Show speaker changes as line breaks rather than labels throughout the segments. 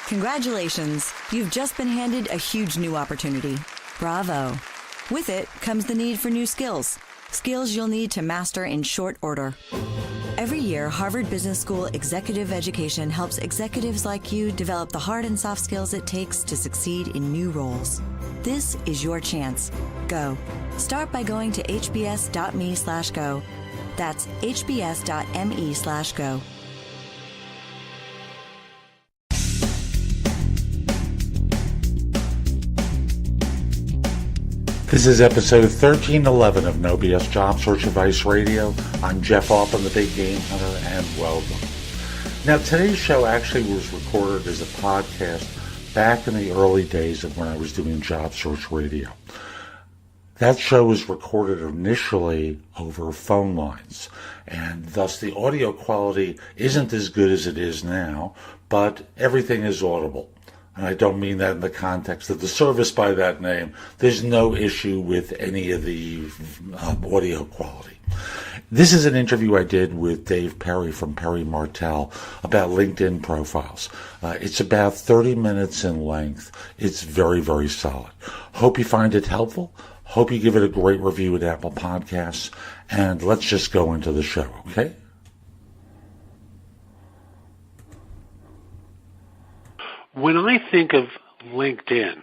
Congratulations, you've just been handed a huge new opportunity. Bravo. With it comes the need for new skills. Skills you'll need to master in short order. Every year, Harvard Business School Executive Education helps executives like you develop the hard and soft skills it takes to succeed in new roles. This is your chance. Go. Start by going to hbs.me/go. That's hbs.me/go.
This is episode 1311 of No BS Job Search Advice Radio. I'm Jeff Altman, the Big Game Hunter, and welcome. Now, today's show actually was recorded as a podcast back in the early days of when I was doing Job Search Radio. That show was recorded initially over phone lines, and thus the audio quality isn't as good as it is now, but everything is audible. And I don't mean that in the context of the service by that name. There's no issue with any of the audio quality. This is an interview I did with Dave Perry from Perry Martell about LinkedIn profiles. It's about 30 minutes in length. It's very, very solid. Hope you find it helpful. Hope you give it a great review at Apple Podcasts. And let's just go into the show, okay?
When I think of LinkedIn,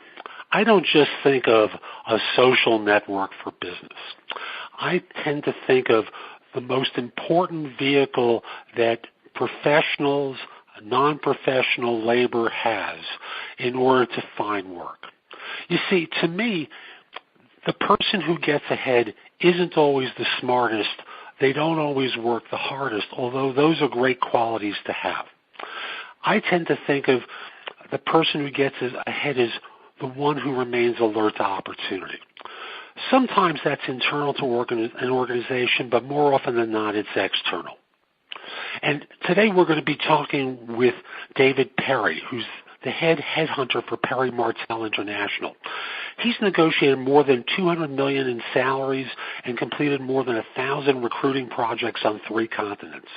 I don't just think of a social network for business. I tend to think of the most important vehicle that professionals, non-professional labor has in order to find work. You see, to me, the person who gets ahead isn't always the smartest. They don't always work the hardest, although those are great qualities to have. I tend to think of the person who gets ahead is the one who remains alert to opportunity. Sometimes that's internal to an organization, but more often than not, it's external. And today we're going to be talking with David Perry, who's the head headhunter for Perry Martell International. He's negotiated more than $200 million in salaries and completed more than 1,000 recruiting projects on 3 continents.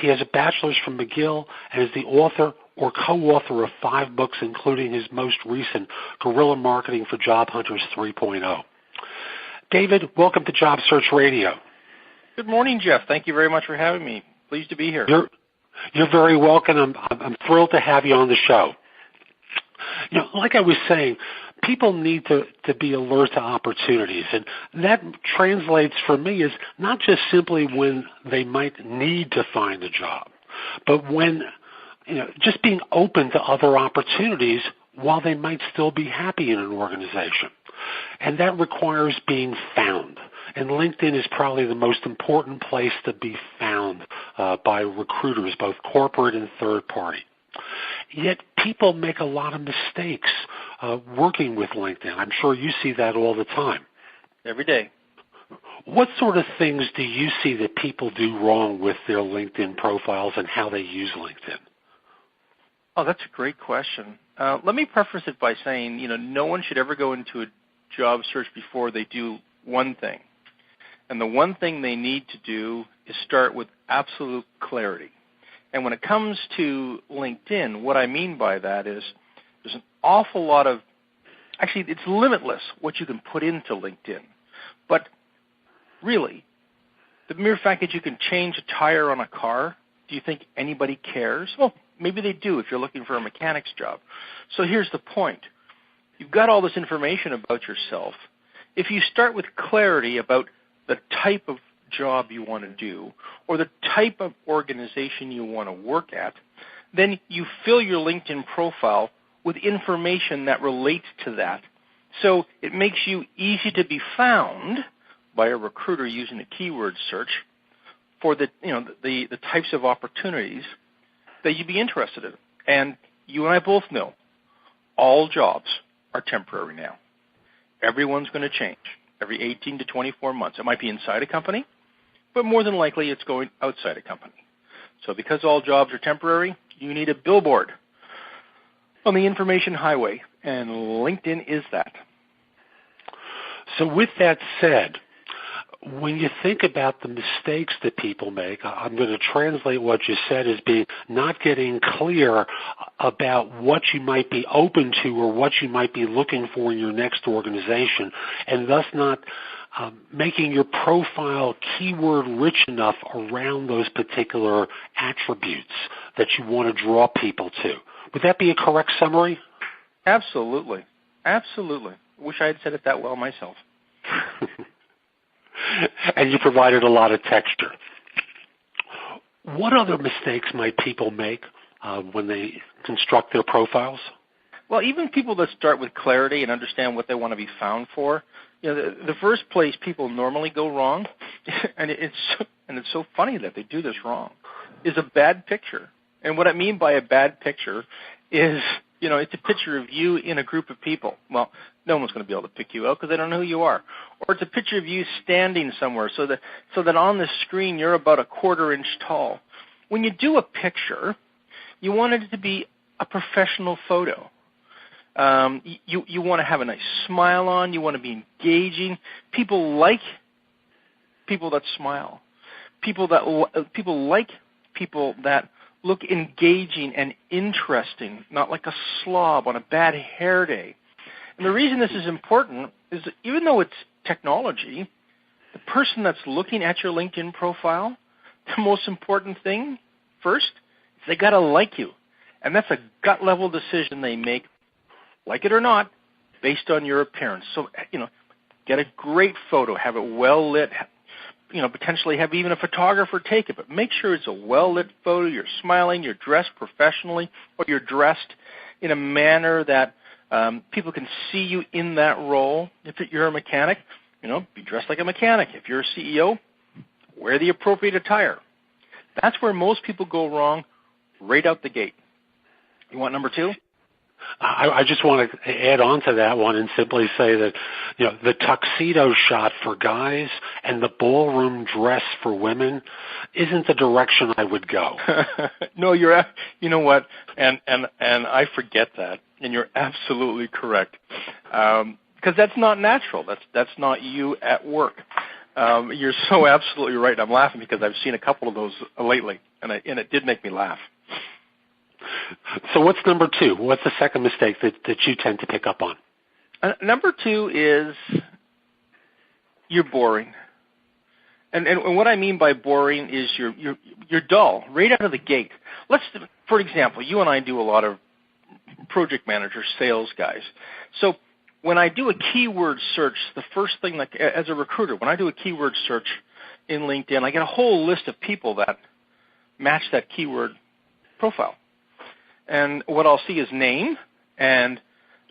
He has a bachelor's from McGill and is the author or co-author of 5 books, including his most recent, Guerrilla Marketing for Job Hunters 3.0. David, welcome to Job Search Radio.
Good morning, Jeff. Thank you very much for having me. Pleased to be here.
You're very welcome. I'm thrilled to have you on the show. You know, like I was saying, people need to be alert to opportunities, and that translates for me as not just simply when they might need to find a job, but when, just being open to other opportunities while they might still be happy in an organization. And that requires being found. And LinkedIn is probably the most important place to be found by recruiters, both corporate and third party. Yet people make a lot of mistakes working with LinkedIn. I'm sure you see that all the time.
Every day.
What sort of things do you see that people do wrong with their LinkedIn profiles and how they use LinkedIn?
Oh, that's a great question. Let me preface it by saying, no one should ever go into a job search before they do one thing. And the one thing they need to do is start with absolute clarity. And when it comes to LinkedIn, what I mean by that is there's an awful lot of, actually it's limitless what you can put into LinkedIn. But really, the mere fact that you can change a tire on a car, do you think anybody cares? Well, maybe they do if you're looking for a mechanic's job. So here's the point. You've got all this information about yourself. If you start with clarity about the type of job you want to do or the type of organization you want to work at, then you fill your LinkedIn profile with information that relates to that. So it makes you easy to be found by a recruiter using a keyword search for the types of opportunities that you'd be interested in. And you and I both know all jobs are temporary now. Everyone's going to change every 18 to 24 months. It might be inside a company, but more than likely it's going outside a company. So because all jobs are temporary, you need a billboard on the information highway, and LinkedIn is that.
So with that said, when you think about the mistakes that people make, I'm going to translate what you said as being not getting clear about what you might be open to or what you might be looking for in your next organization, and thus not making your profile keyword rich enough around those particular attributes that you want to draw people to. Would that be a correct summary?
Absolutely. Absolutely. Wish I had said it that well myself.
And you provided a lot of texture. What other mistakes might people make when they construct their profiles?
Well, even people that start with clarity and understand what they want to be found for, the first place people normally go wrong, and it's so funny that they do this wrong, is a bad picture. And what I mean by a bad picture is, it's a picture of you in a group of people. Well, no one's going to be able to pick you out because they don't know who you are. Or it's a picture of you standing somewhere so that on the screen you're about a quarter-inch tall. When you do a picture, you want it to be a professional photo. You want to have a nice smile on. You want to be engaging. People like people that smile. People like people that look engaging and interesting, not like a slob on a bad hair day. And the reason this is important is that even though it's technology, the person that's looking at your LinkedIn profile, the most important thing first is they got to like you. And that's a gut-level decision they make, like it or not, based on your appearance. So, get a great photo, have it well-lit, potentially have even a photographer take it, but make sure it's a well-lit photo, you're smiling, you're dressed professionally, or you're dressed in a manner that people can see you in that role. If you're a mechanic, be dressed like a mechanic. If you're a CEO, wear the appropriate attire. That's where most people go wrong right out the gate. You want number two?
I just want to add on to that one and simply say that, the tuxedo shot for guys and the ballroom dress for women isn't the direction I would go.
No, you know what? And I forget that, and you're absolutely correct. Because that's not natural. That's not you at work. You're so absolutely right. I'm laughing because I've seen a couple of those lately, and it did make me laugh.
So what's number two? What's the second mistake that you tend to pick up on?
Number two is you're boring. And what I mean by boring is you're dull right out of the gate. For example, you and I do a lot of project managers, sales guys. So when I do a keyword search, the first thing, as a recruiter, when I do a keyword search in LinkedIn, I get a whole list of people that match that keyword profile. And what I'll see is name, and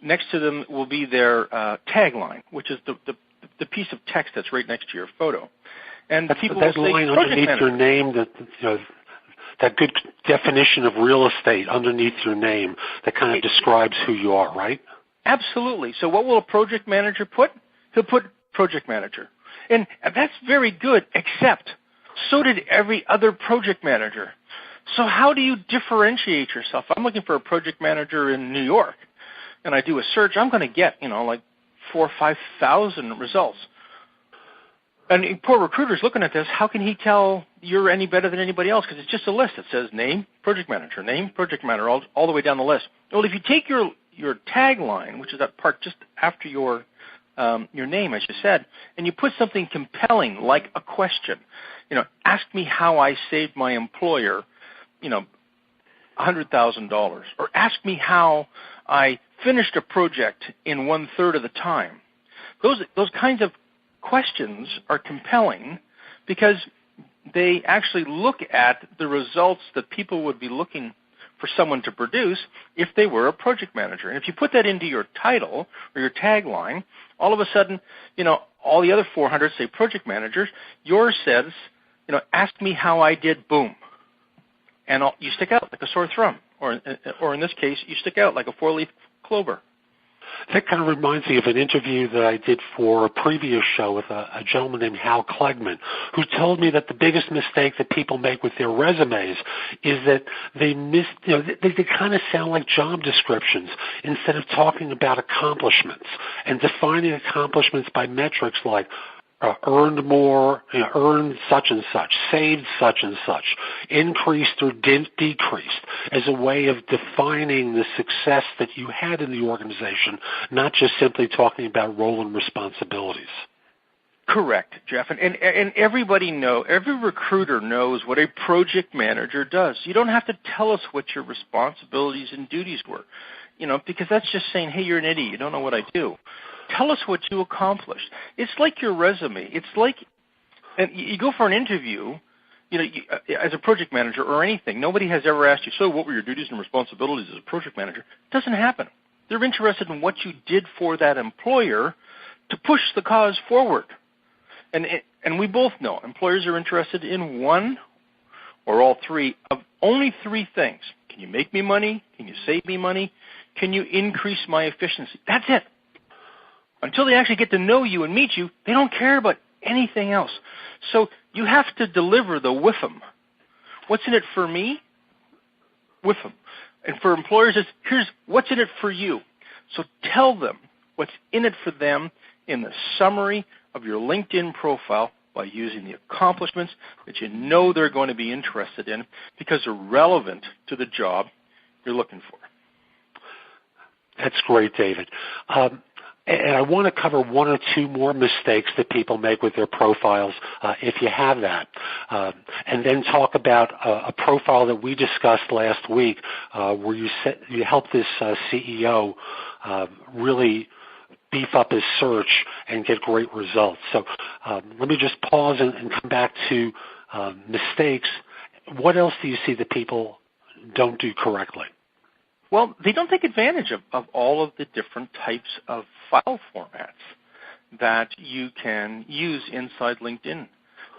next to them will be their tagline, which is the piece of text that's right next to your photo. And people will say
line underneath your name, that good definition of real estate underneath your name that kind of describes who you are, right?
Absolutely. So what will a project manager put? He'll put project manager. And that's very good, except so did every other project manager. So how do you differentiate yourself? I'm looking for a project manager in New York, and I do a search. I'm going to get, like 4,000 or 5,000 results. And poor recruiter's looking at this. How can he tell you're any better than anybody else? Because it's just a list that says name, project manager, all the way down the list. Well, if you take your tagline, which is that part just after your name, as you said, and you put something compelling like a question, ask me how I saved my employer $100,000, or ask me how I finished a project in 1/3 of the time. Those kinds of questions are compelling because they actually look at the results that people would be looking for someone to produce if they were a project manager. And if you put that into your title or your tagline, all of a sudden, all the other 400 say project managers, yours says, ask me how I did, boom. And you stick out like a sore thumb, or in this case, you stick out like a 4-leaf clover.
That kind of reminds me of an interview that I did for a previous show with a gentleman named Hal Klegman, who told me that the biggest mistake that people make with their resumes is that they they kind of sound like job descriptions instead of talking about accomplishments and defining accomplishments by metrics like earned more, earned such and such, saved such and such, increased or decreased, as a way of defining the success that you had in the organization, not just simply talking about role and responsibilities.
Correct, Jeff. And everybody every recruiter knows what a project manager does. You don't have to tell us what your responsibilities and duties were, because that's just saying, hey, you're an idiot. You don't know what I do. Tell us what you accomplished. It's like your resume. It's like, and you go for an interview, as a project manager or anything, nobody has ever asked you, so what were your duties and responsibilities as a project manager? It doesn't happen. They're interested in what you did for that employer to push the cause forward. And we both know employers are interested in one or all three of only three things. Can you make me money? Can you save me money? Can you increase my efficiency? That's it. Until they actually get to know you and meet you, they don't care about anything else. So you have to deliver the with them. What's in it for me? With them. And for employers, it's here's what's in it for you. So tell them what's in it for them in the summary of your LinkedIn profile by using the accomplishments that you know they're going to be interested in because they're relevant to the job you're looking for.
That's great, David. And I want to cover one or two more mistakes that people make with their profiles, if you have that, and then talk about a profile that we discussed last week where you helped this CEO really beef up his search and get great results. So let me just pause and come back to mistakes. What else do you see that people don't do correctly?
Well, they don't take advantage of all of the different types of file formats that you can use inside LinkedIn.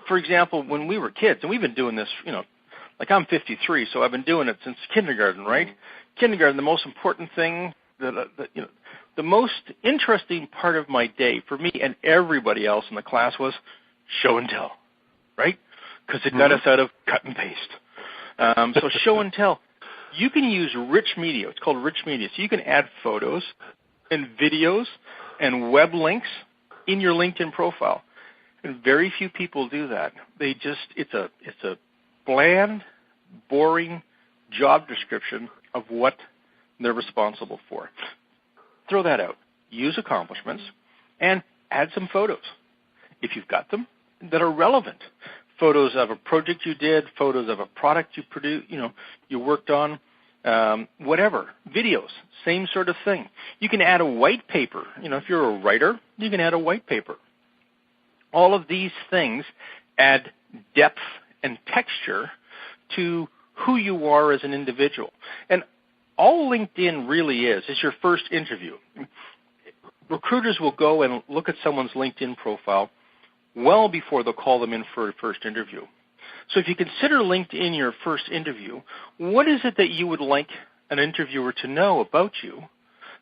For example, when we were kids, and we've been doing this, like I'm 53, so I've been doing it since kindergarten, right? Kindergarten, the most important thing, the most interesting part of my day for me and everybody else in the class was show and tell, right? Because it got us out of cut and paste. So show and tell. You can use rich media. It's called rich media. So you can add photos and videos and web links in your LinkedIn profile. And very few people do that. It's a bland, boring job description of what they're responsible for. Throw that out. Use accomplishments and add some photos, if you've got them, that are relevant. Photos of a project you did, photos of a product you produced, you worked on, whatever. Videos, same sort of thing. You can add a white paper. If you're a writer, you can add a white paper. All of these things add depth and texture to who you are as an individual. And all LinkedIn really is your first interview. Recruiters will go and look at someone's LinkedIn profile well before they'll call them in for a first interview. So if you consider LinkedIn your first interview, what is it that you would like an interviewer to know about you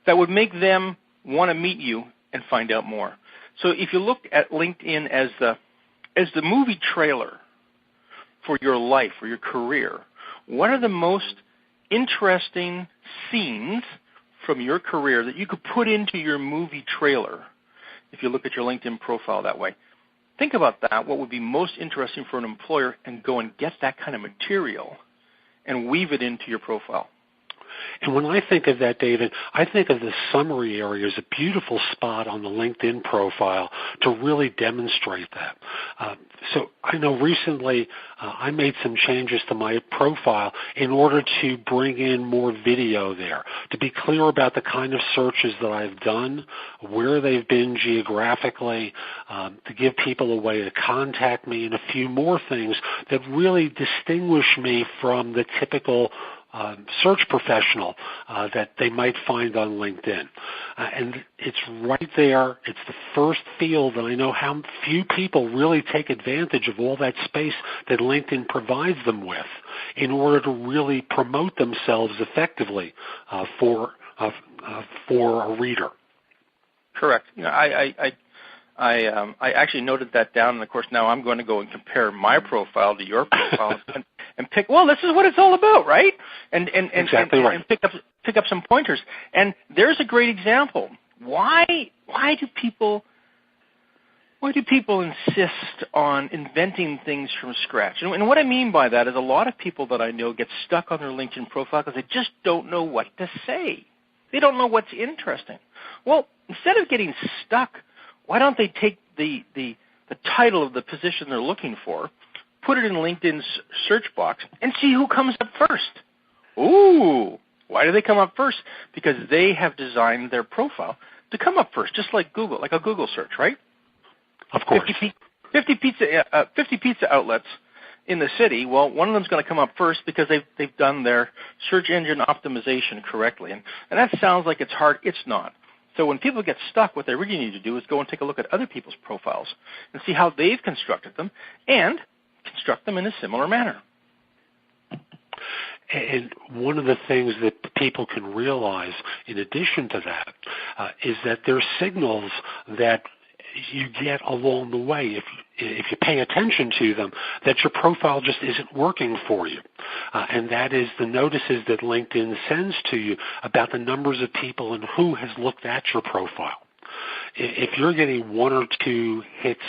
that would make them want to meet you and find out more? So if you look at LinkedIn as the movie trailer for your life or your career, what are the most interesting scenes from your career that you could put into your movie trailer if you look at your LinkedIn profile that way? Think about that, what would be most interesting for an employer, and go and get that kind of material and weave it into your profile.
And when I think of that, David, I think of the summary area as a beautiful spot on the LinkedIn profile to really demonstrate that. So I know recently I made some changes to my profile in order to bring in more video there, to be clear about the kind of searches that I've done, where they've been geographically, to give people a way to contact me, and a few more things that really distinguish me from the typical search professional that they might find on LinkedIn. And it's right there. It's the first field, and I know how few people really take advantage of all that space that LinkedIn provides them with in order to really promote themselves effectively for a reader.
Correct. I actually noted that down, and of course now I'm going to go and compare my profile to your profile and pick. Well, this is what it's all about, right? And
exactly right.
And pick up some pointers. And there's a great example. Why do people Why do people insist on inventing things from scratch? And what I mean by that is a lot of people that I know get stuck on their LinkedIn profile because they just don't know what to say. They don't know what's interesting. Well, instead of getting stuck, why don't they take the title of the position they're looking for, put it in LinkedIn's search box, and see who comes up first? Ooh, why do they come up first? Because they have designed their profile to come up first, just like Google, like a Google search, right?
Of course.
50 pizza outlets in the city. Well, one of them is going to come up first because they've done their search engine optimization correctly. And that sounds like it's hard. It's not. So when people get stuck, what they really need to do is go and take a look at other people's profiles and see how they've constructed them and construct them in a similar manner.
And one of the things that people can realize in addition to that is that there are signals that you get along the way if you pay attention to them, that your profile just isn't working for you. And that is the notices that LinkedIn sends to you about the numbers of people and who has looked at your profile. If you're getting 1 or 2 hits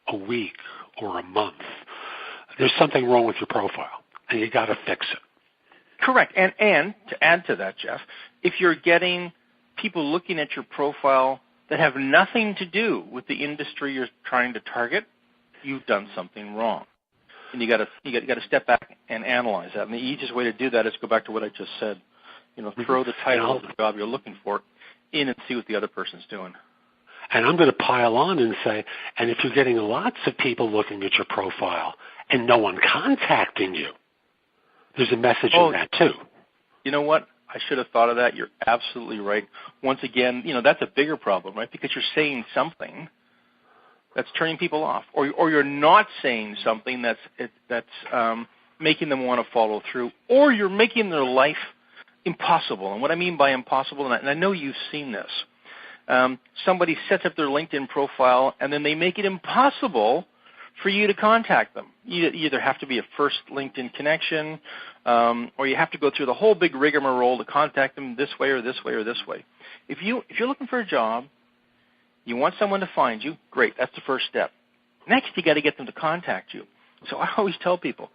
a week or a month, there's something wrong with your profile, and you got to fix it.
Correct. And to add to that, Jeff, if you're getting people looking at your profile that have nothing to do with the industry you're trying to target, you've done something wrong. And you got to step back and analyze that. And the easiest way to do that is go back to what I just said. Throw the title of the job you're looking for in and see what the other person's doing.
And I'm going to pile on and say, and if you're getting lots of people looking at your profile and no one contacting you, there's a message in that too.
You know what? I should have thought of that. You're absolutely right. Once again, that's a bigger problem, right? Because you're saying something that's turning people off, or you're not saying something that's making them want to follow through, or you're making their life impossible. And what I mean by impossible, and I know you've seen this, somebody sets up their LinkedIn profile and then they make it impossible for you to contact them. You either have to be a first LinkedIn connection, or you have to go through the whole big rigmarole to contact them this way or this way or this way. If you're looking for a job, you want someone to find you, great, that's the first step. Next, you got to get them to contact you. So I always tell people,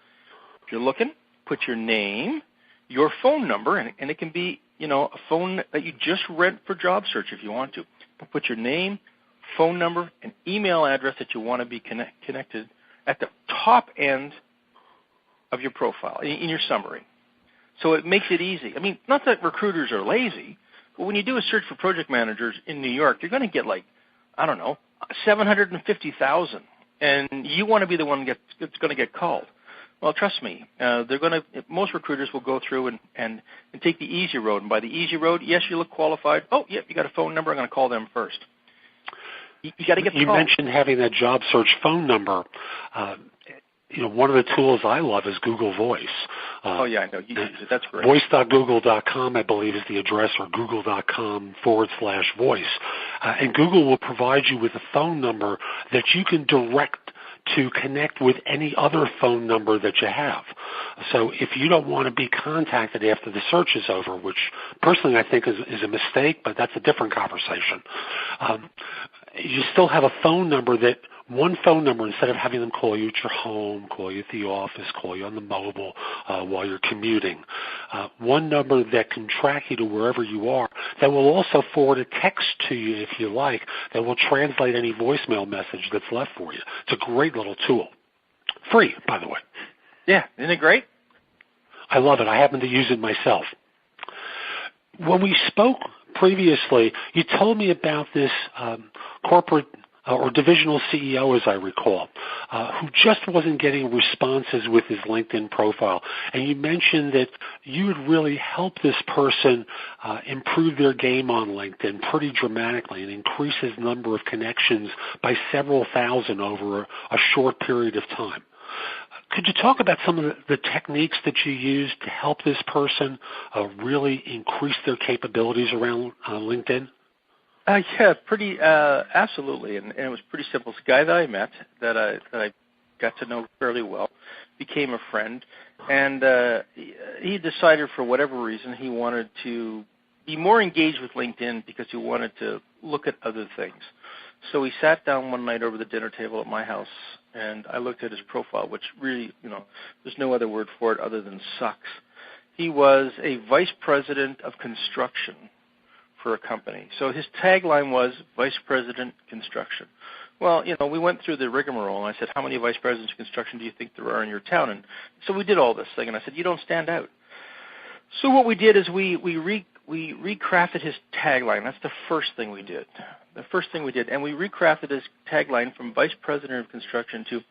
if you're looking, put your name, your phone number, and it can be a phone that you just rent for JobSearch if you want to. Put your name, phone number, and email address that you want to be connected at the top end of your profile, in your summary. So it makes it easy. I mean, not that recruiters are lazy, but when you do a search for project managers in New York, you're going to get 750,000, and you want to be the one that's going to get called. Well, trust me, most recruiters will go through and take the easy road. And by the easy road, yes, you look qualified. Oh, yeah, you got a phone number. I'm going to call them first. You got to get the call.
You mentioned having that job search phone number. One of the tools I love is Google Voice.
Oh, yeah, I know. You use it. That's great.
Voice.google.com, I believe, is the address, or google.com/voice. And Google will provide you with a phone number that you can direct to connect with any other phone number that you have. So if you don't want to be contacted after the search is over, which personally I think is a mistake, but that's a different conversation, you still have a phone number one phone number, instead of having them call you at your home, call you at the office, call you on the mobile while you're commuting. One number that can track you to wherever you are, that will also forward a text to you if you like, that will translate any voicemail message that's left for you. It's a great little tool. Free, by the way.
Yeah, isn't it great?
I love it. I happen to use it myself. When we spoke previously, you told me about this corporate or divisional CEO, as I recall, who just wasn't getting responses with his LinkedIn profile. And you mentioned that you would really help this person improve their game on LinkedIn pretty dramatically and increase his number of connections by several thousand over a short period of time. Could you talk about some of the techniques that you use to help this person really increase their capabilities around LinkedIn?
Yeah, pretty absolutely, and it was pretty simple. It's a guy that I met that I got to know fairly well, became a friend, and he decided for whatever reason he wanted to be more engaged with LinkedIn because he wanted to look at other things. So we sat down one night over the dinner table at my house, and I looked at his profile, which really, there's no other word for it other than sucks. He was a vice president of construction for a company. So his tagline was Vice President Construction. Well, we went through the rigmarole, and I said, how many vice presidents of construction do you think there are in your town? And so we did all this thing, and I said, you don't stand out. So what we did is we recrafted his tagline. That's the first thing we did. And we recrafted his tagline from Vice President of Construction to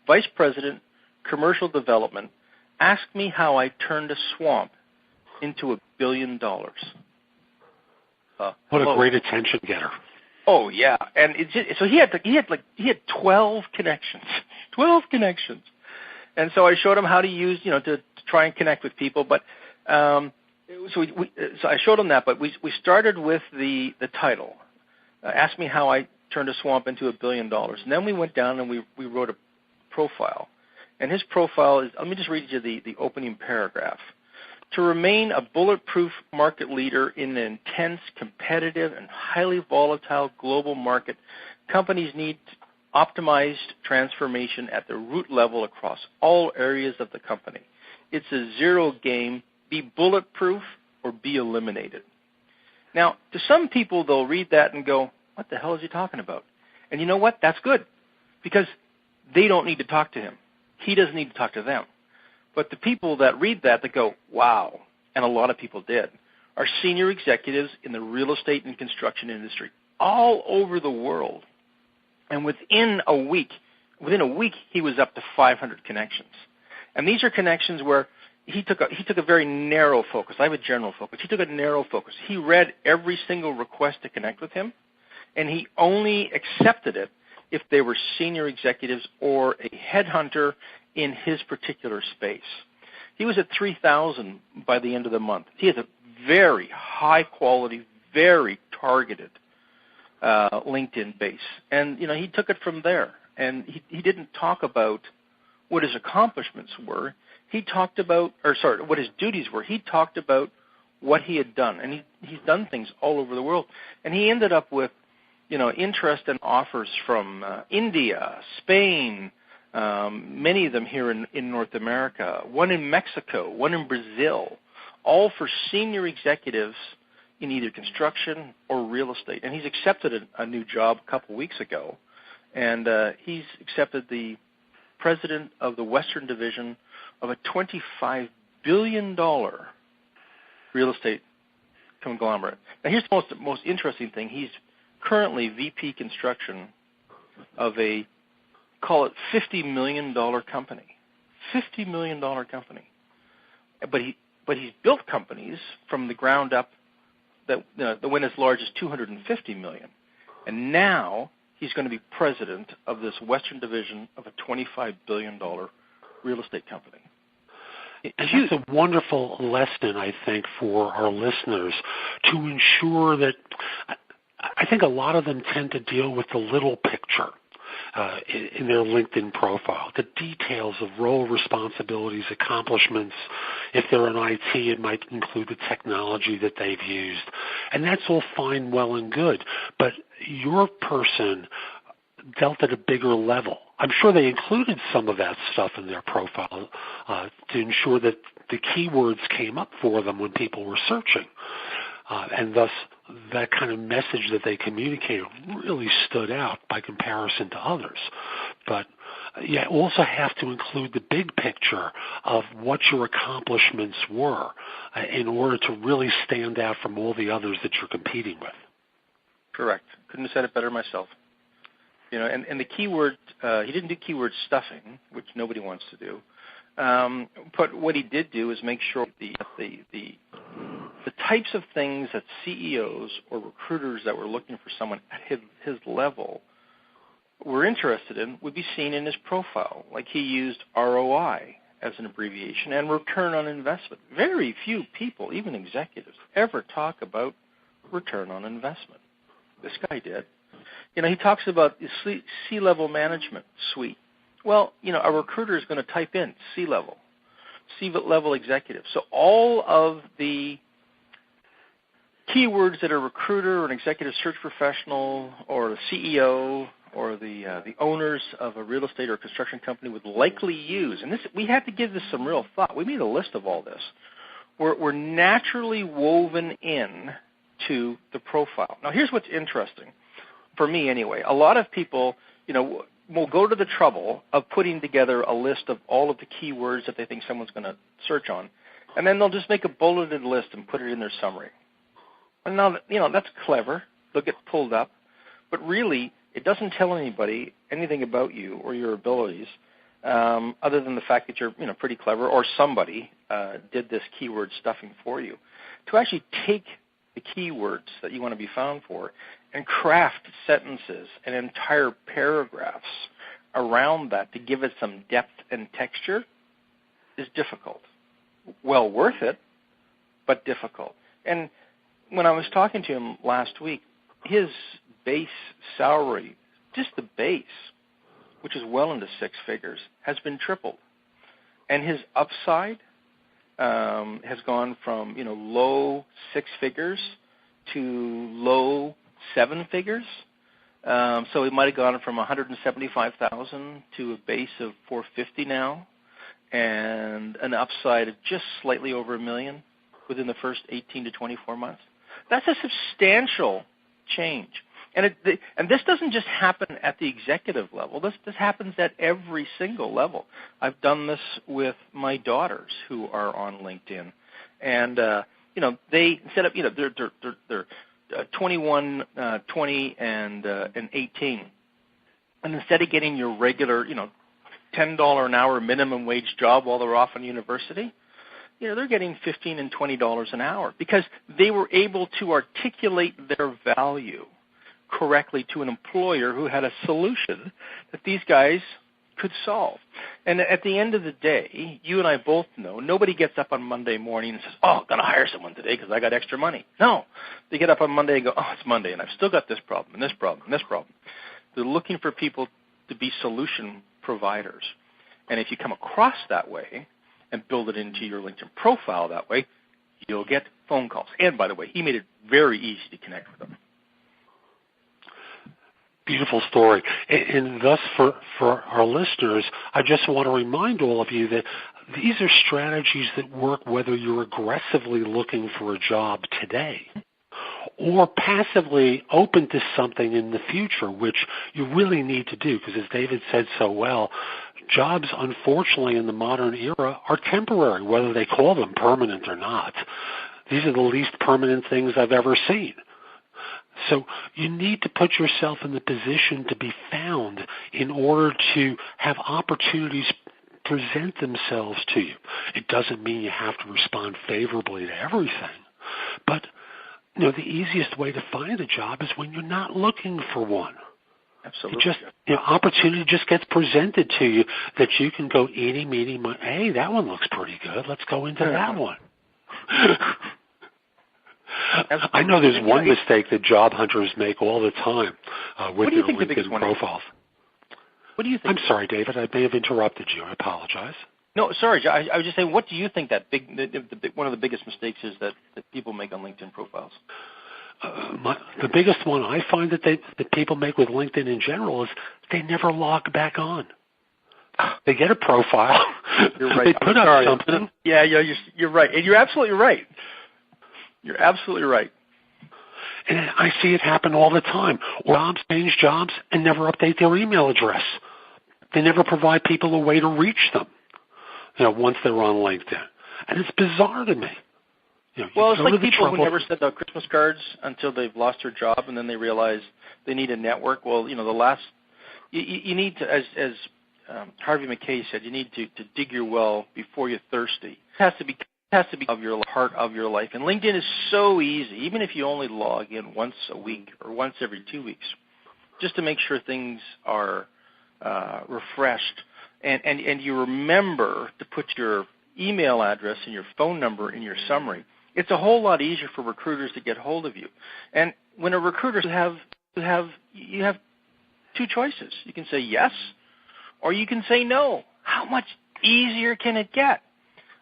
Vice President, Commercial Development. Ask me how I turned a swamp into $1 billion.
What a great attention getter.
Oh yeah, and so he had 12 connections, 12 connections, and so I showed him how to use to try and connect with people. But so I showed him that. But we started with the title. Ask me how I turned a swamp into $1 billion. And then we went down and we wrote a profile. And his profile is, let me just read you the opening paragraph. To remain a bulletproof market leader in an intense, competitive, and highly volatile global market, companies need optimized transformation at the root level across all areas of the company. It's a zero game. Be bulletproof or be eliminated. Now, to some people, they'll read that and go, what the hell is he talking about? And you know what? That's good, because they don't need to talk to him. He doesn't need to talk to them. But the people that read that go, wow, and a lot of people did, are senior executives in the real estate and construction industry all over the world. And within a week, he was up to 500 connections. And these are connections where he took a very narrow focus. I have a general focus. He took a narrow focus. He read every single request to connect with him, and he only accepted it if they were senior executives or a headhunter in his particular space. He was at 3,000 by the end of the month. He has a very high quality, very targeted LinkedIn base. And he took it from there. And he didn't talk about what his accomplishments were. He talked about, what his duties were. He talked about what he had done. And he's done things all over the world. And he ended up with, interest and offers from India, Spain, many of them here in North America, one in Mexico, one in Brazil, all for senior executives in either construction or real estate. And he's accepted a new job a couple weeks ago, and he's accepted the president of the Western Division of a $25 billion real estate conglomerate. Now here's the most interesting thing. He's currently VP construction of a, call it $50 million company. $50 million company. But he's built companies from the ground up that went as large as $250 million. And now he's going to be president of this Western Division of a $25 billion real estate company.
And that's a wonderful lesson, I think, for our listeners to ensure that I think a lot of them tend to deal with the little picture in their LinkedIn profile, the details of role responsibilities, accomplishments. If they're in IT, it might include the technology that they've used. And that's all fine, well, and good. But your person dealt at a bigger level. I'm sure they included some of that stuff in their profile to ensure that the keywords came up for them when people were searching. And thus, that kind of message that they communicated really stood out by comparison to others. But you also have to include the big picture of what your accomplishments were in order to really stand out from all the others that you're competing with.
Correct. Couldn't have said it better myself. And the keyword, he didn't do keyword stuffing, which nobody wants to do. But what he did do is make sure the types of things that CEOs or recruiters that were looking for someone at his level were interested in would be seen in his profile. Like he used ROI as an abbreviation and return on investment. Very few people, even executives, ever talk about return on investment. This guy did. He talks about the C-level management suite. Well, a recruiter is going to type in C-level executive. So all of the keywords that a recruiter or an executive search professional or the CEO or the owners of a real estate or construction company would likely use. And this, we had to give this some real thought. We made a list of all this. We're naturally woven in to the profile. Now, here's what's interesting, for me anyway. A lot of people, will go to the trouble of putting together a list of all of the keywords that they think someone's going to search on, and then they'll just make a bulleted list and put it in their summary. And now, that's clever. They'll get pulled up. But really, it doesn't tell anybody anything about you or your abilities, other than the fact that you're pretty clever, or somebody did this keyword stuffing for you. To actually take the keywords that you want to be found for and craft sentences and entire paragraphs around that to give it some depth and texture is difficult. Well worth it, but difficult. And when I was talking to him last week, his base salary, just the base, which is well into six figures, has been tripled. And his upside has gone from low six figures to low seven figures. So it might have gone from $175,000 to a base of $450 now, and an upside of just slightly over $1 million within the first 18 to 24 months. That's a substantial change. And this doesn't just happen at the executive level. This happens at every single level. I've done this with my daughters who are on LinkedIn, and they set up. They're 21, 20, and 18, and instead of getting your regular $10 an hour minimum wage job while they're off in university, they're getting $15 and $20 an hour because they were able to articulate their value correctly to an employer who had a solution that these guys could solve. And at the end of the day, you and I both know, nobody gets up on Monday morning and says, I'm going to hire someone today because I got extra money. No. They get up on Monday and go, it's Monday and I've still got this problem and this problem and this problem. They're looking for people to be solution providers. And if you come across that way and build it into your LinkedIn profile that way, you'll get phone calls. And by the way, he made it very easy to connect with them.
Beautiful story. And thus, for our listeners, I just want to remind all of you that these are strategies that work whether you're aggressively looking for a job today or passively open to something in the future, which you really need to do, because as David said so well, jobs, unfortunately, in the modern era are temporary, whether they call them permanent or not. These are the least permanent things I've ever seen. So you need to put yourself in the position to be found in order to have opportunities present themselves to you. It doesn't mean you have to respond favorably to everything, but the easiest way to find a job is when you're not looking for one.
Absolutely.
Opportunity just gets presented to you that you can go eeny, meeny, miny. Hey, that one looks pretty good. Let's go into that one. I know there's one mistake that job hunters make all the time with their LinkedIn profiles.
What do you think?
I'm sorry, David. I may have interrupted you. I apologize.
No, sorry. I was just saying, what do you think that one of the biggest mistakes is that people make on LinkedIn profiles?
The biggest one I find that people make with LinkedIn in general is they never log back on. They get a profile.
You're right.
They put up something.
Yeah, you're right. And you're absolutely right. You're absolutely right.
And I see it happen all the time. Jobs change jobs and never update their email address. They never provide people a way to reach them, once they're on LinkedIn. And it's bizarre to me.
Well, it's like people who never send out Christmas cards until they've lost their job, and then they realize they need a network. Well, you need to, as Harvey McKay said, you need to dig your well before you're thirsty. It has to be of your part of your life. And LinkedIn is so easy, even if you only log in once a week or once every 2 weeks, just to make sure things are refreshed. And you remember to put your email address and your phone number in your summary. It's a whole lot easier for recruiters to get hold of you. And when a recruiter, you have two choices. You can say yes, or you can say no. How much easier can it get?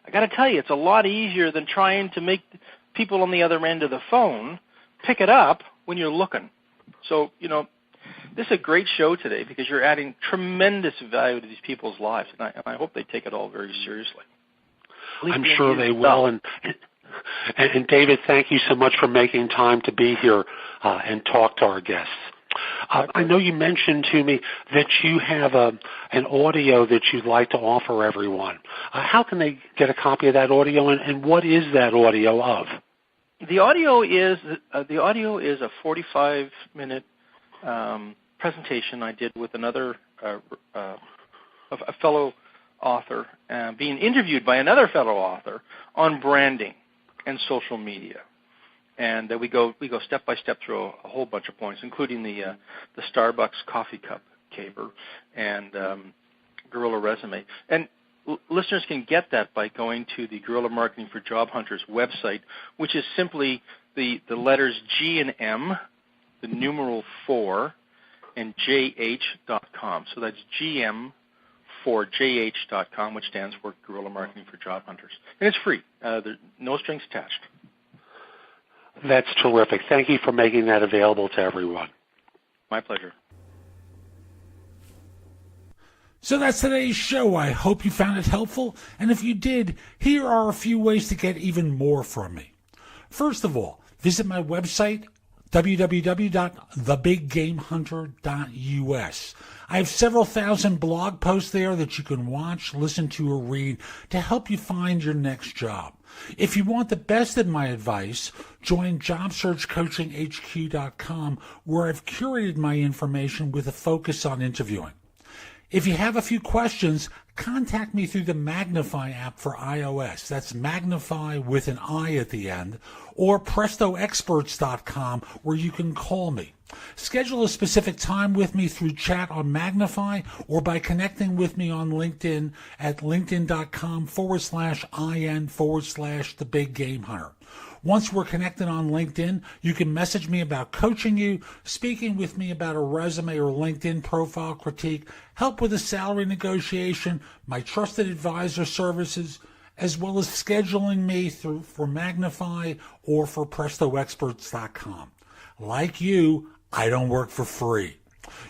I got to tell you, it's a lot easier than trying to make people on the other end of the phone pick it up when you're looking. So, this is a great show today because you're adding tremendous value to these people's lives, and I hope they take it all very seriously.
I'm sure they will. And David, thank you so much for making time to be here and talk to our guests. I know you mentioned to me that you have an audio that you'd like to offer everyone. How can they get a copy of that audio, and what is that audio of?
The audio is a 45-minute presentation I did with another a fellow author, being interviewed by another fellow author on branding and social media. And we go step by step through a whole bunch of points, including the Starbucks coffee cup caper and Guerrilla Resume. And listeners can get that by going to the Guerrilla Marketing for Job Hunters website, which is simply the letters G and M, the numeral 4, and JH.com. So that's GM4JH.com, which stands for Guerrilla Marketing for Job Hunters. And it's free. There's no strings attached.
That's terrific. Thank you for making that available to everyone.
My pleasure.
So that's today's show. I hope you found it helpful. And if you did, here are a few ways to get even more from me. First of all, visit my website, www.thebiggamehunter.us. I have several thousand blog posts there that you can watch, listen to, or read to help you find your next job. If you want the best of my advice, join JobSearch.CoachingHQ.com, where I've curated my information with a focus on interviewing. If you have a few questions, contact me through the Magnify app for iOS. That's Magnify with an I at the end, or PrestoExperts.com, where you can call me. Schedule a specific time with me through chat on Magnify or by connecting with me on LinkedIn at linkedin.com/IN/The Big Game Hunter. Once we're connected on LinkedIn, you can message me about coaching you, speaking with me about a resume or LinkedIn profile critique, help with a salary negotiation, my trusted advisor services, as well as scheduling me for Magnify or for PrestoExperts.com. Like you, I don't work for free.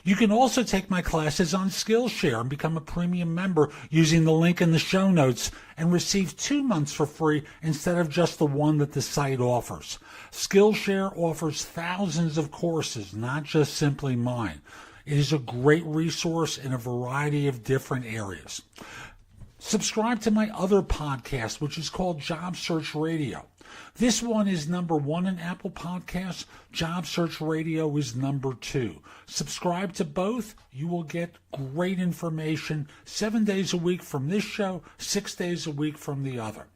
You can also take my classes on Skillshare and become a premium member using the link in the show notes and receive 2 months for free instead of just the one that the site offers. Skillshare offers thousands of courses, not just simply mine. It is a great resource in a variety of different areas. Subscribe to my other podcast, which is called Job Search Radio. This one is number 1 in Apple Podcasts. Job Search Radio is number 2. Subscribe to both. You will get great information 7 days a week from this show, 6 days a week from the other.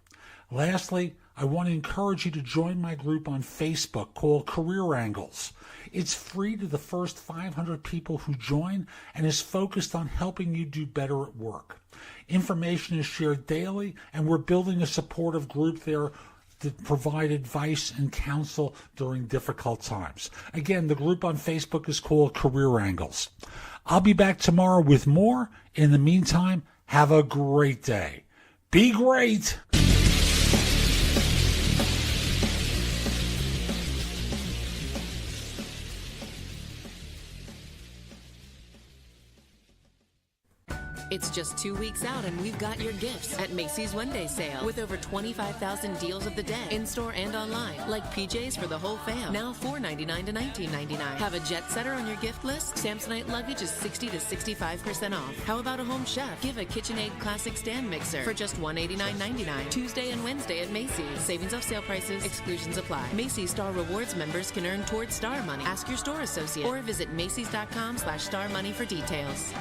Lastly, I want to encourage you to join my group on Facebook called Career Angles. It's free to the first 500 people who join and is focused on helping you do better at work. Information is shared daily, and we're building a supportive group there to provide advice and counsel during difficult times. Again, the group on Facebook is called Career Angles. I'll be back tomorrow with more. In the meantime, have a great day. Be great!
It's just 2 weeks out and we've got your gifts at Macy's One Day Sale with over 25,000 deals of the day in-store and online, like PJs for the whole fam, now $4.99 to $19.99. Have a jet setter on your gift list? Samsonite luggage is 60 to 65% off. How about a home chef? Give a KitchenAid Classic Stand Mixer for just $189.99. Tuesday and Wednesday at Macy's. Savings off sale prices. Exclusions apply. Macy's Star Rewards members can earn towards Star Money. Ask your store associate or visit Macys.com/Star Money for details.